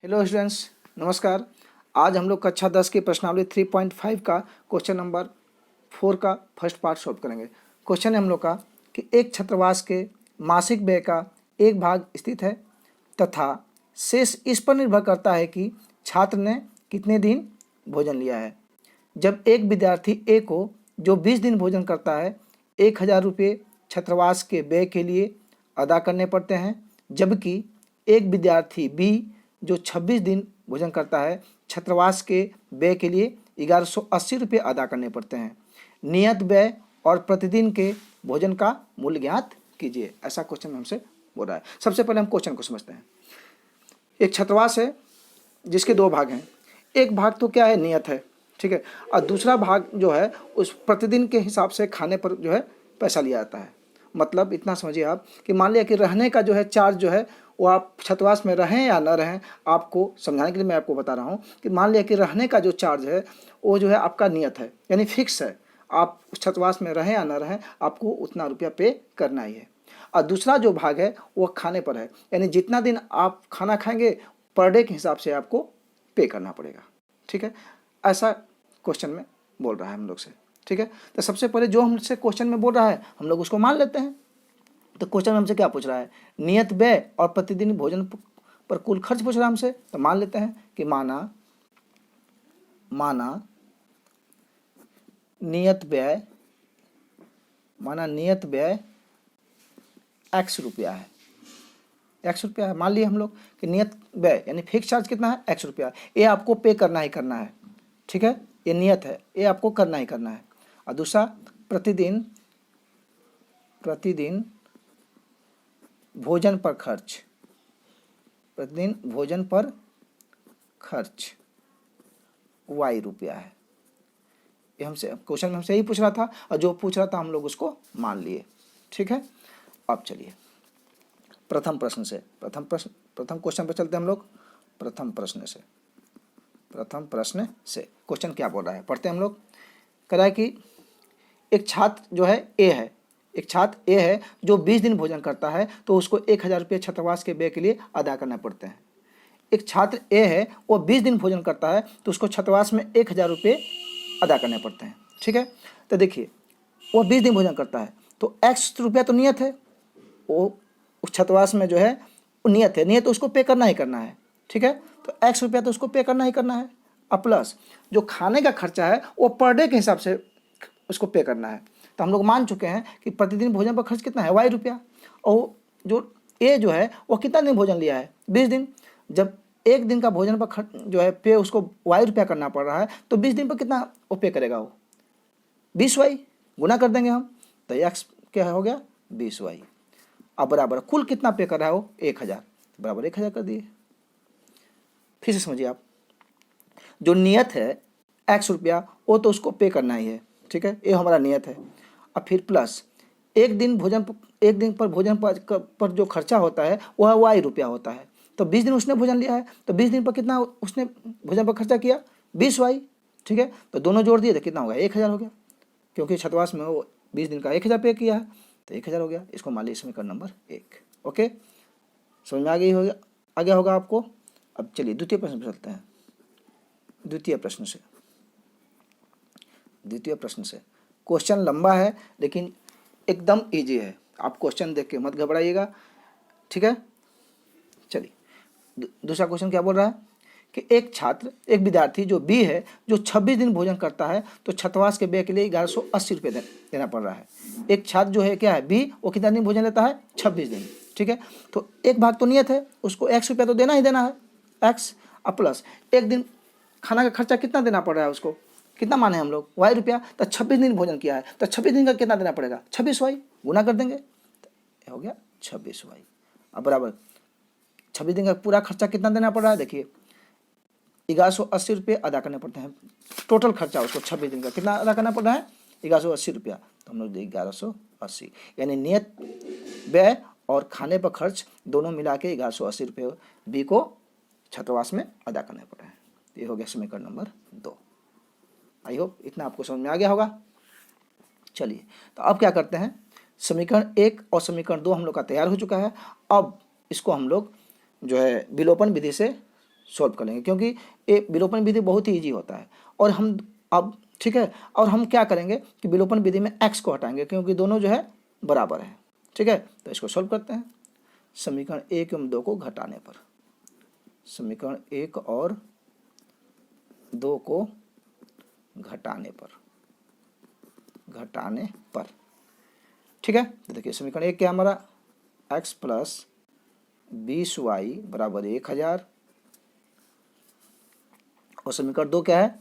Hello students, नमस्कार। आज हम लोग कक्षा 10 की प्रश्नावली 3.5 का क्वेश्चन नंबर 4 का फर्स्ट पार्ट सॉल्व करेंगे। क्वेश्चन है हम लोग का कि एक छात्रावास के मासिक व्यय का एक भाग स्थित है तथा शेष इस पर निर्भर करता है कि छात्र ने कितने दिन भोजन लिया है। जब एक विद्यार्थी ए को जो 20 दिन भोजन करता है 1000 रुपये छात्रावास के व्यय के लिए अदा करने पड़ते हैं, जबकि एक विद्यार्थी बी जो 26 दिन भोजन करता है छात्रावास के व्यय के लिए 1180 रुपये अदा करने पड़ते हैं। नियत व्यय और प्रतिदिन के भोजन का मूल्य ज्ञात कीजिए। ऐसा क्वेश्चन हमसे बोल रहा है। सबसे पहले हम क्वेश्चन को समझते हैं। एक छात्रावास है जिसके दो भाग हैं। एक भाग तो क्या है, नियत है, ठीक है, और दूसरा भाग जो है उस प्रतिदिन के हिसाब से खाने पर जो है पैसा लिया जाता है। मतलब इतना समझिए आप कि मान लिया कि रहने का जो है चार्ज जो है वो आप छात्रावास में रहें या न रहें, आपको समझाने के लिए मैं आपको बता रहा हूँ कि मान लिया कि रहने का जो चार्ज है वो जो है आपका नियत है, यानी फिक्स है। आप छात्रावास में रहें या न रहें आपको उतना रुपया पे करना ही है। और दूसरा जो भाग है वो खाने पर है, यानी जितना दिन आप खाना खाएंगे पर डे के हिसाब से आपको पे करना पड़ेगा। ठीक है, ऐसा क्वेश्चन में बोल रहा है हम लोग से। ठीक है, तो सबसे पहले जो हमसे क्वेश्चन में बोल रहा है हम लोग उसको मान लेते हैं। तो क्वेश्चन में हमसे क्या पूछ रहा है, नियत व्यय और प्रतिदिन भोजन पर कुल खर्च पूछ रहा है हमसे। तो मान लेते हैं कि माना नियत व्यय x रुपया है। x रुपया है, मान लिए हम लोग कि नियत व्यय यानी फिक्स चार्ज कितना है, x रुपया। ये आपको पे करना ही करना है। ठीक है, ये नियत है, ये आपको करना ही करना है। और दूसरा प्रतिदिन भोजन पर खर्च, प्रतिदिन भोजन पर खर्च y रुपया है। ये हमसे क्वेश्चन में हमसे यही पूछ रहा था और जो पूछ रहा था हम लोग उसको मान लिए। ठीक है, अब चलिए प्रथम क्वेश्चन पर चलते हैं हम लोग। प्रथम प्रश्न से क्वेश्चन क्या बोल रहा है पढ़ते हैं हम लोग। कह रहा है कि एक छात्र जो है ए है, एक छात्र ए है जो 20 दिन भोजन करता है तो उसको 1000 रुपये छात्रावास के व्यय के लिए अदा करना पड़ते हैं। एक छात्र ए है वो 20 दिन भोजन करता है तो उसको छात्रावास में 1000 रुपये अदा करने पड़ते हैं। ठीक है, तो देखिए वो 20 दिन भोजन करता है तो x रुपया तो नियत है, वो उस छात्रावास में जो है वो नियत है, नियत तो उसको पे करना ही करना है। ठीक है, तो x रुपया तो उसको पे करना ही करना है, और प्लस जो खाने का खर्चा है वो पर डे के हिसाब से उसको पे करना है। तो हम लोग मान चुके हैं कि प्रतिदिन भोजन पर खर्च कितना है, y रुपया। और जो ए जो है वो कितना दिन भोजन लिया है, 20 दिन। जब एक दिन का भोजन पर खर्च जो है पे उसको y रुपया करना पड़ रहा है तो 20 दिन पर कितना वो पे करेगा, वो 20y गुना कर देंगे हम, तो x क्या हो गया 20y। अब बराबर कुल कितना पे कर रहा है वो 1000, बराबर 1000 कर दिए। फिर से समझिए आप, जो नियत है x रुपया वो तो उसको पे करना ही है। ठीक है, ये हमारा नियत है। अब फिर प्लस एक दिन पर भोजन पर जो खर्चा होता है वह y रुपया होता है। तो 20 दिन उसने भोजन लिया है तो 20 दिन पर कितना उसने भोजन पर खर्चा किया, 20y। ठीक है, तो दोनों जोड़ दिए तो कितना हो गया, 1000 हो गया, क्योंकि छात्रावास में वो 20 दिन का 1000 पे किया है तो 1000 हो गया। इसको मान लीजिए समीकरण नंबर 1। ओके, समझ में आ गया होगा आपको। अब चलिए द्वितीय प्रश्न पर चलते हैं। द्वितीय प्रश्न से क्वेश्चन लंबा है लेकिन एकदम इजी है, आप क्वेश्चन देख के मत घबराइएगा। ठीक है, चलिए दूसरा क्वेश्चन क्या बोल रहा है कि एक विद्यार्थी जो बी है जो 26 दिन भोजन करता है तो छात्रावास के व्यय के लिए 1180 रुपये देना पड़ रहा है। एक छात्र जो है क्या है बी, वो कितना दिन भोजन लेता है, 26 दिन। ठीक है, तो एक भाग तो नियत है, उसको x रुपया तो देना ही देना है, x। अब प्लस एक दिन खाना का खर्चा कितना देना पड़ रहा है उसको, कितना माने हम लोग y रुपया। तो 26 दिन भोजन किया है तो 26 दिन का कितना देना पड़ेगा, 26y गुना कर देंगे तो हो गया 26y। अब बराबर 26 दिन का पूरा खर्चा कितना देना पड़ रहा है, देखिए 1180 रुपये अदा करने पड़ते हैं। टोटल खर्चा उसको 26 दिन का कितना अदा करना पड़ रहा है, 1180 रुपया। तो हम लोग दें 1180, यानी नियत व्यय और खाने पर खर्च दोनों मिला के 1180 रुपये बी को छात्रावास में अदा करने पड़ रहे हैं। ये हो गया समीकरण नंबर 2। आई होप इतना आपको समझ में आ गया होगा। चलिए तो अब क्या करते हैं, समीकरण 1 और समीकरण 2 हम लोग का तैयार हो चुका है। अब इसको हम लोग जो है विलोपन विधि से सॉल्व कर लेंगे, क्योंकि ये विलोपन विधि बहुत ही ईजी होता है। और हम अब ठीक है, और हम क्या करेंगे कि विलोपन विधि में x को हटाएंगे, क्योंकि दोनों जो है बराबर है। ठीक है, तो इसको सॉल्व करते हैं। समीकरण 1 एवं 2 को घटाने पर, समीकरण 1 और 2 को घटाने पर ठीक है। तो देखिए समीकरण 1 क्या हमारा, x प्लस 20y बराबर 1000, और समीकरण 2 क्या है,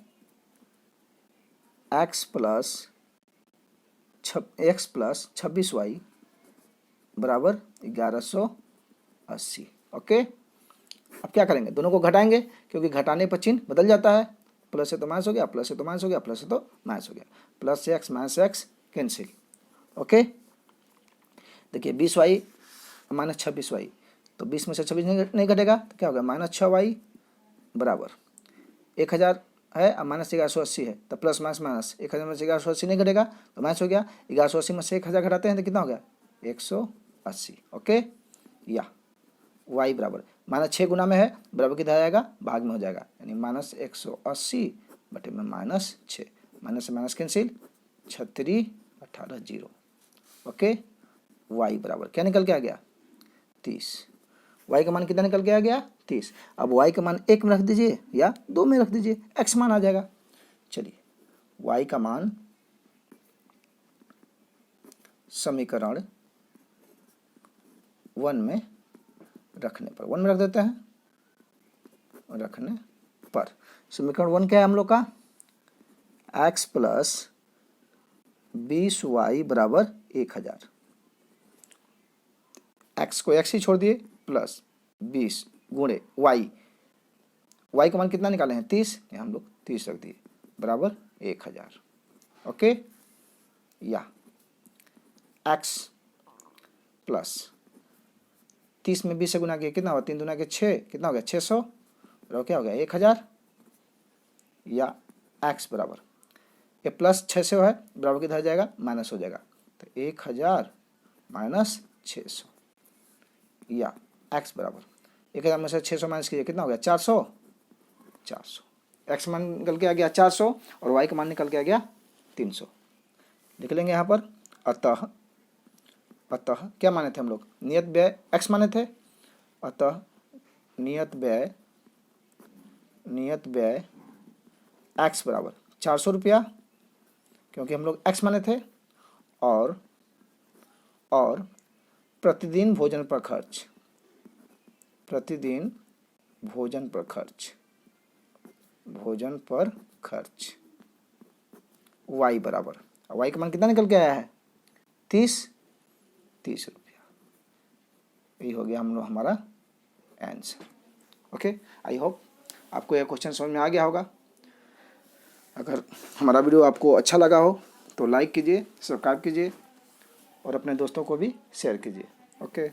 x प्लस 26y बराबर 1180। ओके, अब क्या करेंगे, दोनों को घटाएंगे, क्योंकि घटाने पर चिन्ह बदल जाता है, प्लस से तो माइनस हो गया, प्लस से तो माइनस हो गया, प्लस से तो माइनस हो गया, प्लस से x minus x cancel. Okay, देखिए 20y माइनस 26y, तो 20 में से 26 नहीं घटेगा तो क्या होगा, माइनस 6y बराबर 1000 है, अब माइनस 1180 है, तो प्लस माइनस माइनस 1000 में से 1180 नहीं घटेगा तो माइनस हो गया, 1180 में से 1000 घटाते हैं तो कितना हो गया, 180। ओके, या y बराबर माइनस 6 गुना में है, बराबर किधर आएगा, भाग में हो जाएगा, यानी माइनस 180 बटे में माइनस 6, माइनस से माइनस कैंसिल, 36 18 0। ओके, y बराबर क्या निकल के आ गया, 30। y का मान कितना निकल के आ गया, 30। अब y का मान 1 में रख दीजिए या 2 में रख दीजिए, x मान आ जाएगा। चलिए y का मान समीकरण 1 में रखने पर, 1 में रख देते हैं, रखने पर समीकरण 1 क्या है हम लोग का, x प्लस 20y बराबर 1000, x को x ही छोड़ दिए, प्लस 20 गुणे y का मान कितना निकाले हैं, 30, यहाँ हम लोग 30 रख दिए, बराबर 1000। ओके, या x प्लस 30 में 20 से गुना किया कितना हुआ, 3 दूना के 6, कितना हो गया 600, और क्या हो गया 1000, या x बराबर ये प्लस 600 है, बराबर किधर जाएगा, माइनस हो जाएगा, तो 1000 माइनस 600, या x बराबर 1000 में से 600 माइनस कीजिए, कितना हो गया 400, x मान निकल के आ गया 400 और y का मान निकल के आ गया 300। लिख लेंगे यहाँ पर, अतः क्या माने थे हम लोग, नियत व्यय x माने थे, अतः नियत व्यय x बराबर 400 रुपया, क्योंकि हम लोग x माने थे, और प्रतिदिन भोजन पर खर्च, प्रतिदिन भोजन पर खर्च y बराबर, y का मान कितना निकल के आया है, 30 रुपया। यही हो गया हम लोग हमारा आंसर। ओके, आई होप आपको यह क्वेश्चन समझ में आ गया होगा। अगर हमारा वीडियो आपको अच्छा लगा हो तो लाइक कीजिए, सब्सक्राइब कीजिए और अपने दोस्तों को भी शेयर कीजिए। ओके।